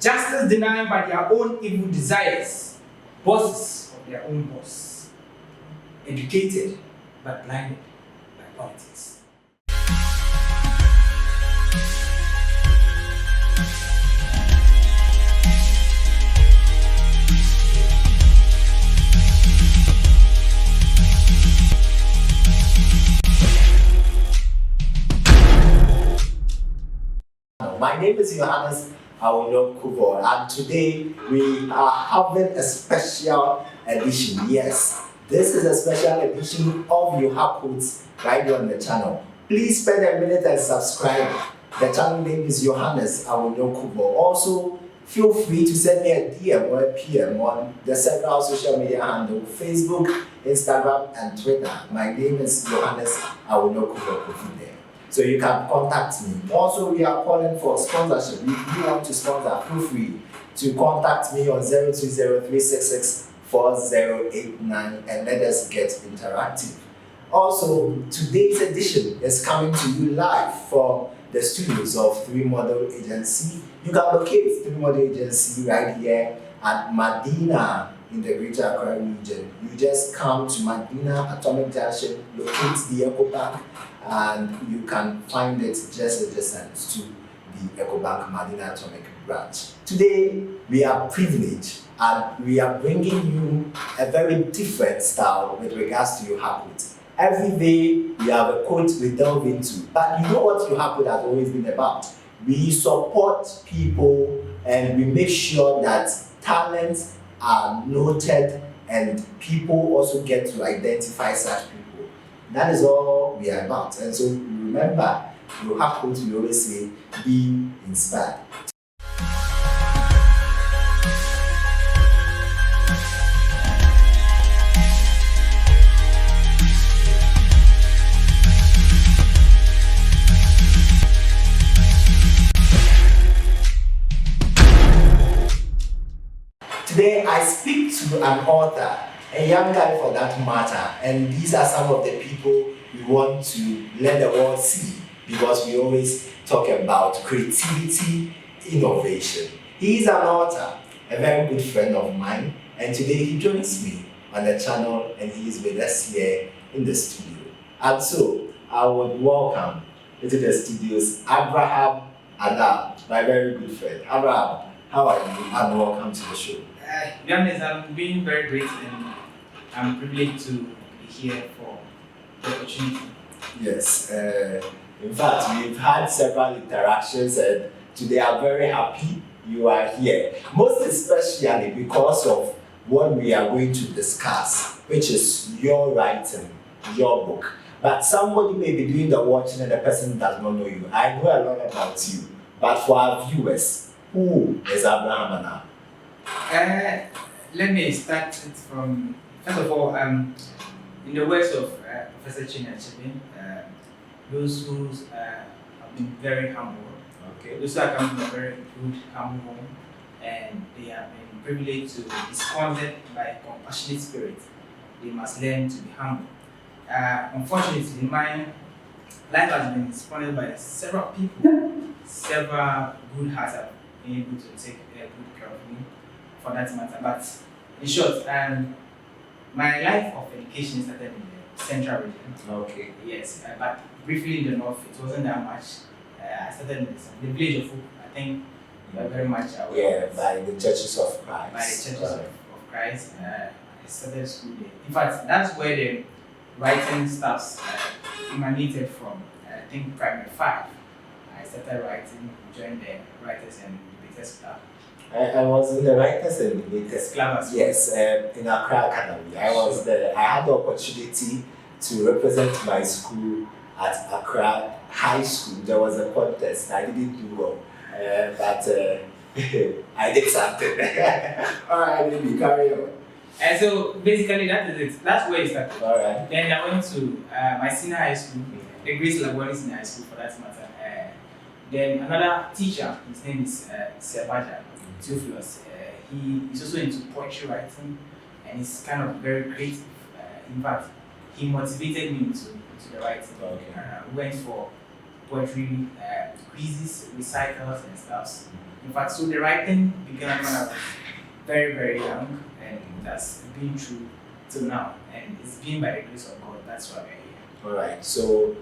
Justice denied by their own evil desires, bosses of their own boss, educated but blinded by politics. My name is Yohaness Awunyo, and today we are having a special edition. Yes, this is a special edition of Yoha Quotes right here on the channel. Please spend a minute and subscribe. The channel name is Yohaness Awunyo. Also, feel free to send me a DM or a PM on the several social media handles: Facebook, Instagram, and Twitter. My name is Yohaness Awunyo. So you can contact me. Also, we are calling for sponsorship. If you want to sponsor, feel free to contact me on 020-366-4089 and let us get interactive. Also, today's edition is coming to you live from the studios of 3 Model Agency. You can locate 3 Model Agency right here at Medina in the Greater Accra region. You just come to Medina Atomic Junction, locate the EcoBank, and you can find it just adjacent to the EcoBank Medina Atomic branch. Today, we are privileged and we are bringing you a very different style with regards to Yoha Quote. Every day, we have a quote we delve into, but you know what Yoha Quote has always been about? We support people and we make sure that talents are noted and people also get to identify such people. That is all we are about. And so remember, Yoha Quote, we always say, be inspired. Today, I speak to an author, a young guy for that matter, and these are some of the people we want to let the world see, because we always talk about creativity, innovation. He is an author, a very good friend of mine, and today he joins me on the channel and he is with us here in the studio. And so, I would welcome into the studios Abraham Anab, my very good friend. Abraham, how are you? And welcome to the show. Yohannes, I'm being very great and I'm privileged to be here for the opportunity. Yes, in fact, we've had several interactions and today I'm very happy you are here. Most especially because of what we are going to discuss, which is your writing, your book. But somebody may be doing the watching and the person does not know you. I know a lot about you, but for our viewers, who is Abraham Anab? Let me start it from, first of all, in the words of Professor Chinachibin, those who have been very humble, Okay. those who are coming from a very good, humble home, and they have been privileged to be sponsored by a compassionate spirit. They must learn to be humble. Unfortunately, my life has been sponsored by several people. Several good hearts have been able to take good care of me, for that matter. But in short, my life of education started in the central region. Okay. Yes, but briefly in the north, it wasn't that much. I started in the village of Hope. I think you are very much aware. Yeah, by the Churches of Christ. By the Churches of Christ. I started school there. In fact, that's where the writing stuff emanated from. I think primary 5. I started writing, joined the Writers and Debaters Club. I was in the Writers and Debaters Club as well. Yes, in Accra Academy. I had the opportunity to represent my school at Accra High School. There was a contest. I didn't do well, but I did something. All right, maybe carry on. And so basically that is it. That's where it started. All right. Then I went to my senior high school, the Grace Labuani Senior High School for that matter. Then another teacher, his name is Sebaja Theophilus. He's also into poetry writing and he's kind of very creative. In fact, he motivated me into the writing. Okay. We went for poetry quizzes, recitals and stuff. In fact, so the writing began when I was very, very young, and that's been true till now. And it's been by the grace of God. That's why we're here. All right. So,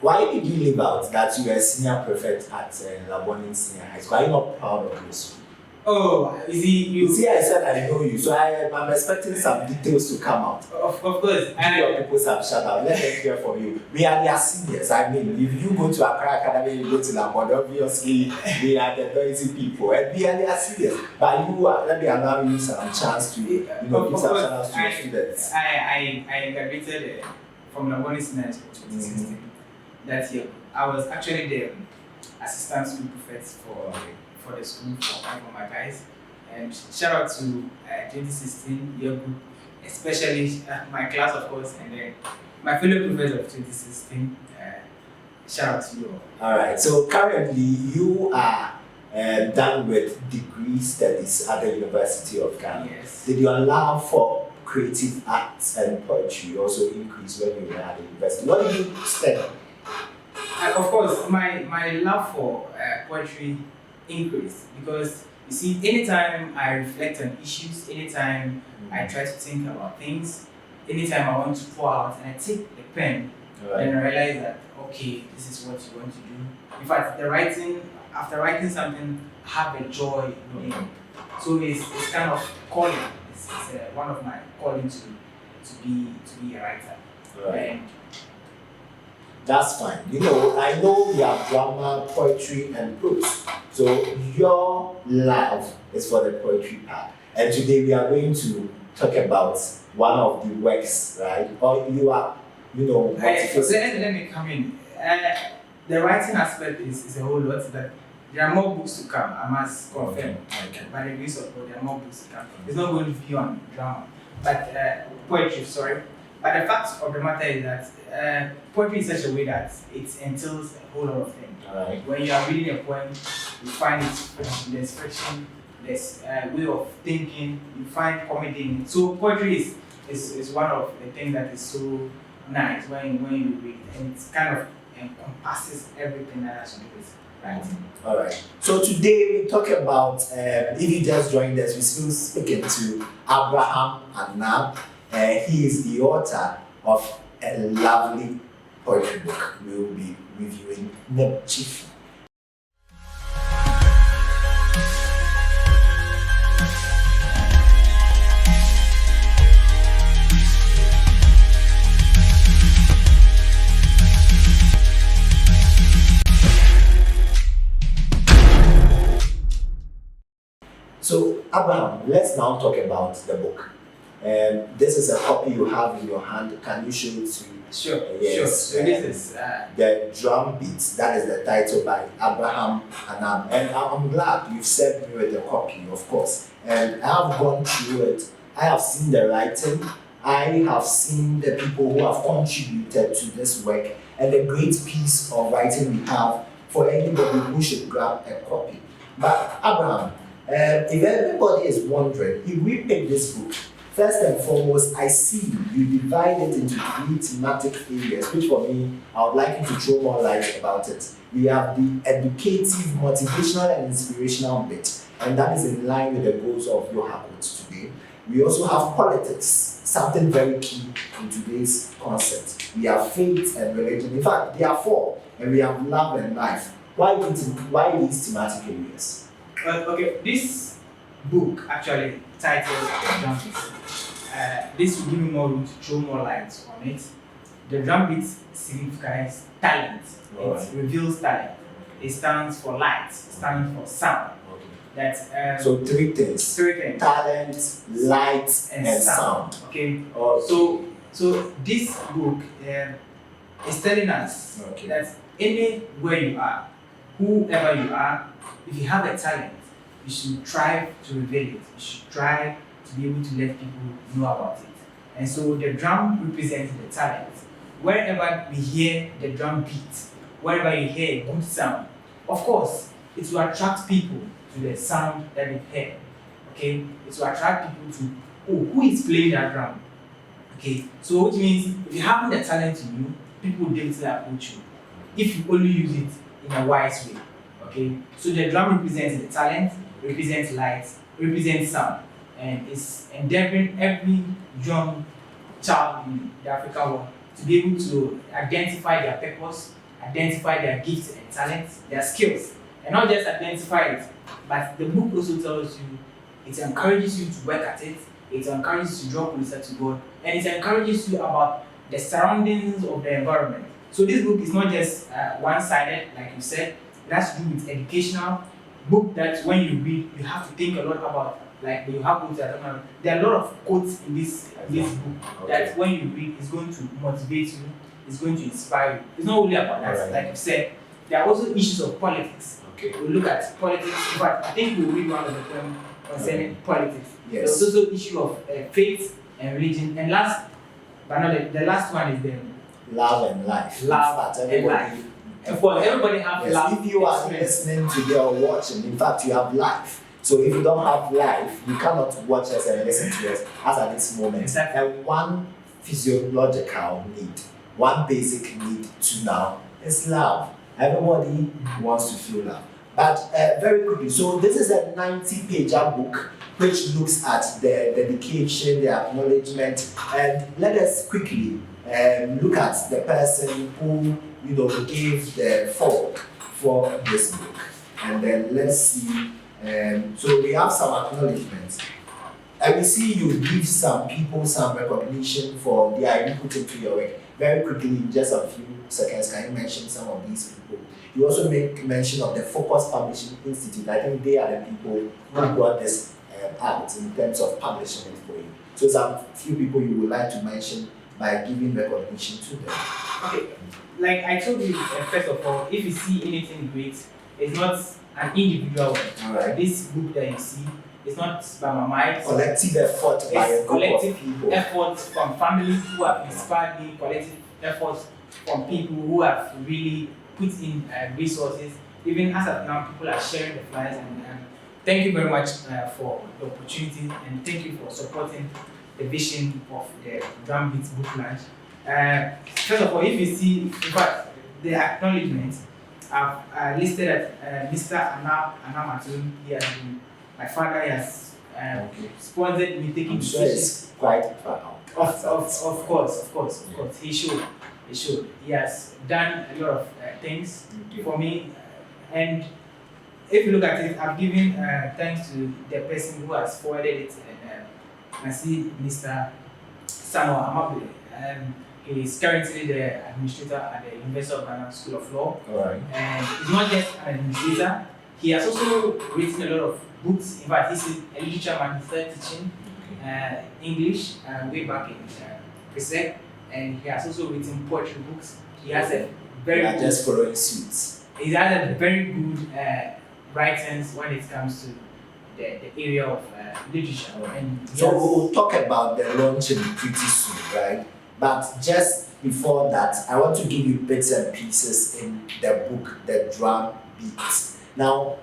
why did you leave out that you were a senior prefect at Labonin Senior High School? Are you not proud of this? Oh, you see, I said I know you, so I'm expecting some details to come out. Of course. And your people have shut up. Let them hear from you. We are their seniors. I mean, if you go to Accra Academy, you go to Lamont, obviously they are the noisy people, and we are their seniors. But you are, let me allow you some chance to, give some shout outs to your students. I graduated from Lamont Senior High School in 2016. That year, I was actually the assistant school prefect for the school for my guys. And shout out to 2016 year group, especially my class, of course, and then my fellow prefect of 2016. Shout out to you all. All right. So currently, you are done with degree studies at the University of Ghana. Yes. Did your love for creative arts and poetry also increase when you were at the university? What did you study? Of course, my love for poetry increased because you see, anytime I reflect on issues, anytime I try to think about things, anytime I want to pour out and I take the pen, then I realize that okay, this is what you want to do. In fact, after writing something, I have a joy within it. So it's kind of calling. It's one of my calling to be a writer. Right. That's fine. I know we have drama, poetry, and prose. So your love is for the poetry part. And today we are going to talk about one of the works, right? Or you are, let me come in. The writing aspect is a whole lot, but there are more books to come, I must confirm. Okay. By the grace of God, there are more books to come. It's not going to be on drama, but poetry, sorry. But the fact of the matter is that poetry is such a way that it entails a whole lot of things. Right. When you are reading a poem, you find there's friction, there's a way of thinking, you find comedy in it. So poetry is one of the things that is so nice when you read, and it kind of encompasses everything that has to do with writing. All right. So today we talk about, if you just joined us, we're still speaking to Abraham Anab. He is the author of a lovely poetry book we will be reviewing named Chief. So, Abraham, let's now talk about the book. This is a copy you have in your hand. Can you show it to? Sure. Yes. Sure. So this is The Drum Beats. That is the title by Abraham Anab. And I'm glad you've sent me with a copy, of course. And I have gone through it. I have seen the writing. I have seen the people who have contributed to this work, and the great piece of writing we have for anybody who should grab a copy. But Abraham, if everybody is wondering, if we pick this book, first and foremost, I see you divide it into 3 thematic areas, which for me, I would like you to throw more light about it. We have the educative, motivational, and inspirational bit, and that is in line with the goals of Yoha today. We also have politics, something very key in today's concept. We have faith and religion. In fact, there are 4, and we have love and life. Why these thematic areas? Okay, this book actually titled The Drum Beat. This will give me more room to throw more light on it. The drum beat signifies talent. It reveals talent. It stands for light. It stands for sound. That so 3 things. 3 things. Talent, light, and sound. Okay. So this book is telling us that anywhere you are, whoever you are, if you have a talent, you should try to reveal it. You should try to be able to let people know about it. And so the drum represents the talent. Wherever we hear the drum beat, wherever you hear a good sound, of course, it will attract people to the sound that they hear. Okay? It will attract people to, who is playing that drum? Okay? So which means if you have the talent in you, people will definitely approach you. If you only use it in a wise way. Okay, so the drum represents the talent, represents light, represents sound, and it's endeavoring every young child in the African world to be able to identify their purpose, identify their gifts and talents, their skills, and not just identify it, but the book also tells you, it encourages you to work at it, it encourages you to draw closer to God, and it encourages you about the surroundings of the environment. So this book is not just one-sided, like you said. It has to do with educational book that when you read, you have to think a lot about. Like the Yoha quotes, I don't know. There are a lot of quotes in this book that when you read, it's going to motivate you, it's going to inspire you. It's not only about that. Like you said, there are also issues of politics. We look at politics. In fact, I think we'll read one of the poems concerning politics. Yes. There's also issue of faith and religion. And last, but not the last one is the love and life. Love and life. Of course, everybody has love. If you are listening today or watching, in fact, you have life. So if you don't have life, you cannot watch us and listen to us as at this moment. Exactly. And one physiological need, one basic need to now is love. Everybody wants to feel love. But very quickly, so this is a 90-page book which looks at the dedication, the acknowledgement, and let us quickly look at the person who gave the foreword for this book. And then let's see. So we have some acknowledgements. And we see you give some people some recognition for their input into your work. Very quickly, in just a few seconds, can you mention some of these people? You also make mention of the Focus Publishing Institute. I think they are the people who brought this out in terms of publishing it for you. So some few people you would like to mention by giving recognition to them. Okay, like I told you, first of all, if you see anything great, it's not an individual work. Alright. This book that you see is not by my mind. Collective effort by a group of people. Efforts from families who have inspired me, collective efforts from people who have really put in resources. Even as of now, people are sharing the flyers, and thank you very much for the opportunity, and thank you for supporting the vision of the Drum Beats book launch. First of all, if you see, in fact, the acknowledgements, I've listed at Mr. Anab-Author. He has been, my father has sponsored me taking it's quite proud. Of course. He should. He has done a lot of things for me. And if you look at it, I've given thanks to the person who has forwarded it. I see Mr. Samuel Amabile. He is currently the administrator at the University of Ghana School of Law. Alright. And he's not just an administrator, he has also written a lot of books. In fact, he's a literature man. He started teaching English way back in Presec, and he has also written poetry books. He has a very good, just following suits. He has a very good writings when it comes to the area of literature. And so we'll talk about the launching pretty soon, right? But just before that, I want to give you bits and pieces in the book, The Drum Beats. Now,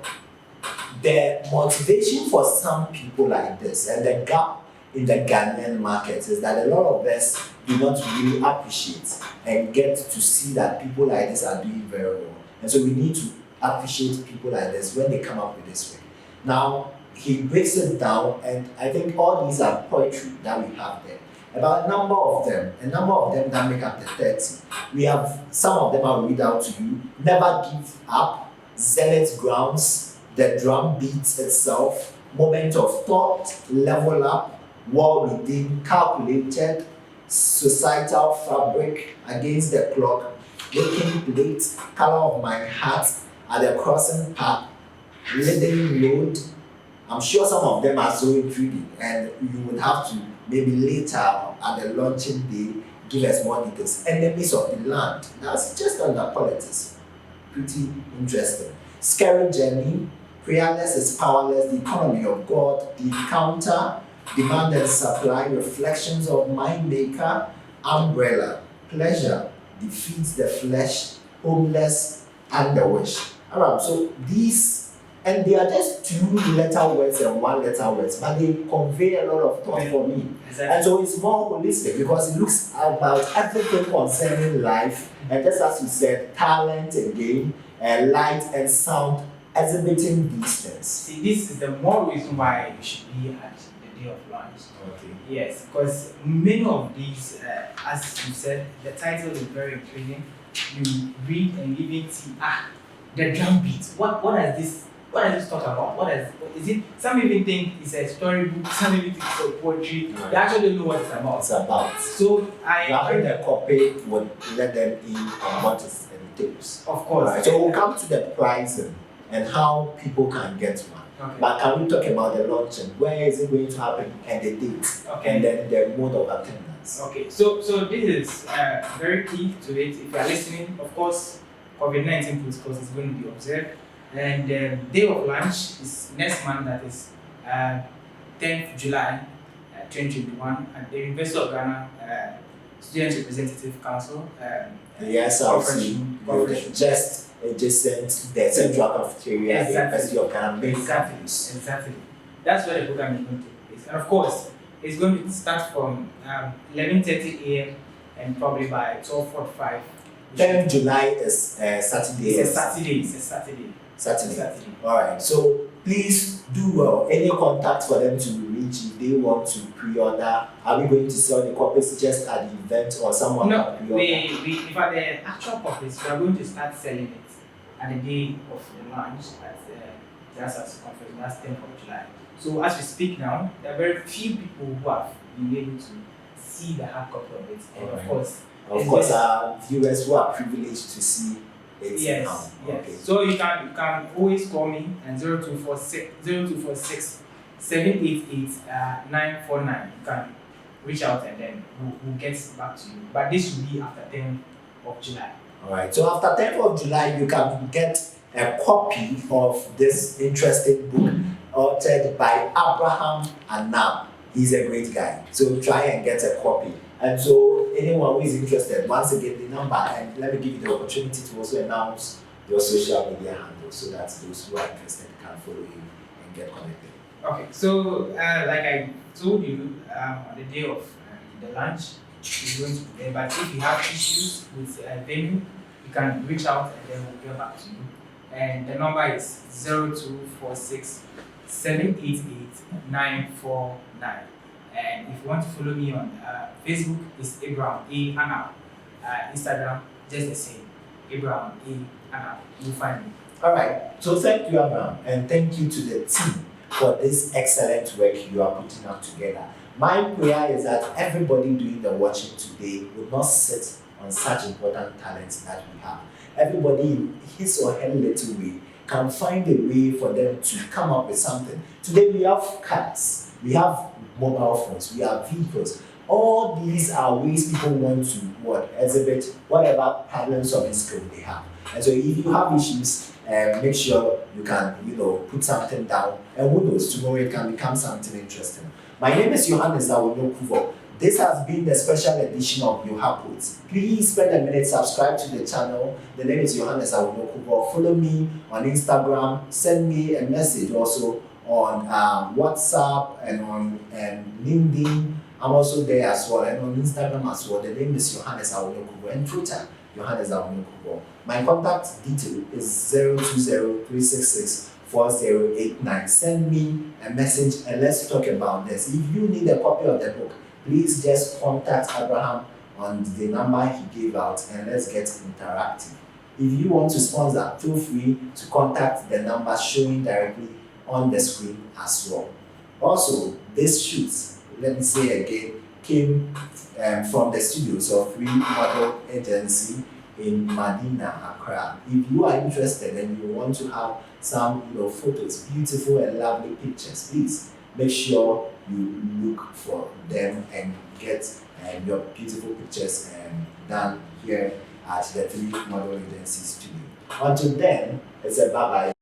the motivation for some people like this and the gap in the Ghanaian market is that a lot of us do not really appreciate and get to see that people like this are doing very well. And so we need to appreciate people like this when they come up with this work. Now, he breaks it down, and I think all these are poetry that we have there. About a number of them that make up the 30. We have some of them I'll read out to you. Never Give Up, Zealot Grounds, The Drum Beats Itself, Moment of Thought, Level Up, War Within, Calculated, Societal Fabric, Against the Clock, Looking Plate, Color of My Heart, At the Crossing Path, Leading Load. I'm sure some of them are so intriguing, and you would have to maybe later at the launching day give us more details. Enemies of the Land, that's just under politics. Pretty interesting. Scary Journey, Prayerless is Powerless, The Economy of God, The Counter, Demand and Supply, Reflections of Mind Maker, Umbrella, Pleasure, Defeats the Flesh, Homeless, and The Wish. Alright, so these, and they are just 2-letter words and 1-letter words, but they convey a lot of thought for me. Exactly. And so it's more holistic because it looks about everything concerning life, and just as you said, talent again, light and sound exhibiting these things? See, this is the more reason why you should be at the day of launch. Okay. Yes, because many of these, as you said, the title is very intriguing. You read and even see, the drum beat. What does this talk about? What is it? Some even think it's a storybook, some even think it's a poetry. Right. They actually don't know what it's about. It's about. So having a copy would let them in on what it entails. Of course. Right. So we'll come to the pricing and how people can get one. Okay. But can we talk about the launching? Where is it going to happen and the date? Okay. And then the mode of attendance. Okay. So this is very key to it. If you are listening, of course, COVID-19 protocols is going to be observed. And the day of launch is next month, that is 10th July 2021 at the University of Ghana Student Representative Council. The SRC, just adjacent to the central cafeteria at the University of Ghana main campus. Exactly. That's where the program is going to take place. And of course, it's going to start from 11:30 a.m. and probably by 12:45. 10th July is Saturday. It's a Saturday. Saturday. All right. So please do well. Any contact for them to reach if they want to pre-order? Are we going to sell the copies just at the event or someone can pre-order? We for the actual copies, we are going to start selling it at the day of the launch at that's conference. That's 10th of July. So as we speak now, there are very few people who have been able to see the hard copy of it, and All of right. course, Our viewers who are privileged to see it yes, now. yes. Okay. So you can always call me at 0246 788 949. You can reach out and then we'll get back to you. But this will be after 10th of July. All right. So after 10th of July, you can get a copy of this interesting book authored by Abraham Anab. He's a great guy. So try and get a copy. And so anyone who is interested, once again, the number, and let me give you the opportunity to also announce your social media handle so that those who are interested can follow you and get connected. Okay, so like I told you, on the day of the launch, it's going to be there. But if you have issues with venue, you can reach out and then we'll get back to you. And the number is 0246 788 949. And if you want to follow me on Facebook, it's Abraham A. Anab. Instagram, just the same. Abraham A. Anab. You'll find me. All right. So thank you, Abraham, and thank you to the team for this excellent work you are putting up together. My prayer is that everybody doing the watching today will not sit on such important talents that we have. Everybody in his or her little way can find a way for them to come up with something. Today we have cars, we have mobile phones, we have vehicles. All these are ways people want to exhibit whatever talent or skill they have. And so if you have issues, make sure you can put something down, and who knows, tomorrow it can become something interesting. My name is Yohannes Awunyo. This has been the special edition of Yoha Quotes. Please spend a minute, subscribe to the channel. The name is Yohannes Awunyo. Follow me on Instagram, send me a message also on WhatsApp and on LinkedIn. I'm also there as well, and on Instagram as well. The name is Yohannes Awunyo, and Twitter, Yohannes Awunyo. My contact detail is 020-366-4089. Send me a message and let's talk about this. If you need a copy of the book, please just contact Abraham on the number he gave out and let's get interactive. If you want to sponsor, feel free to contact the number showing directly on the screen as well. Also, this shoot, let me say again, came from the studios of Free Model Agency in Medina, Accra. If you are interested and you want to have some photos, beautiful and lovely pictures, please make sure you look for them and get your beautiful pictures done here at the Free Model Agency studio. Until then, it's a bye-bye.